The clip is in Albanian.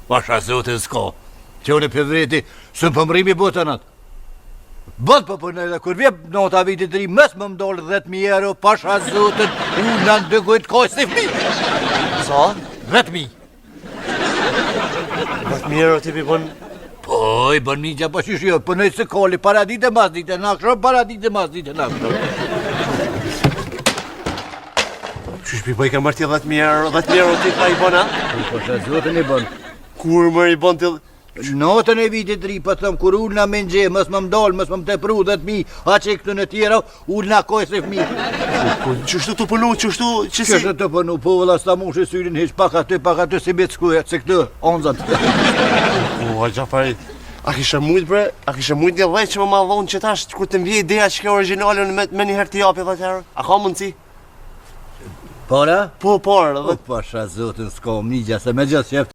Pasha zotin s'ka. Që unë për vreti, së më pëmrimi botën atë. Bët për përnë edhe, kur vje nota vitit 3, mes më mdollë 10.000 euro, pasha zotin, unë në ndëgojt kaj si fmi. Sa? 10.000. 10.000 euro ti pi bën... Po, i bën një gja, po që shio, përnoj se koli, para dite, mas dite, nakshro, para dite, mas dite, nakshro. Qysh pi po i ka mërti 10.000 euro, 10.000 euro ti ka i bën, a? Pasha zotin i bën. Kur më i bën ti... Notën e vitit 3, po thëm, kur ullë na me nxje, mës më mdollë, mës më më tepru 10.000, a që këtu në tjera, ullë na koj se fmi. Qështu të pënu, qështu që si... Qështu të pënu, po vëlla sta mushi syrin hiq pak aty si bitë shkujet, se këtë, onzat. O, a Gjafari, a kishe mujt bre, a kishe mujt një dhej që më madhon që tash, kur të mbje ideja që ke originalën me një herë t'i japi 10 euro? A ka mundësi? Para? Po, parë, O, pasha zotin s'kom një gja, se me gjithë qef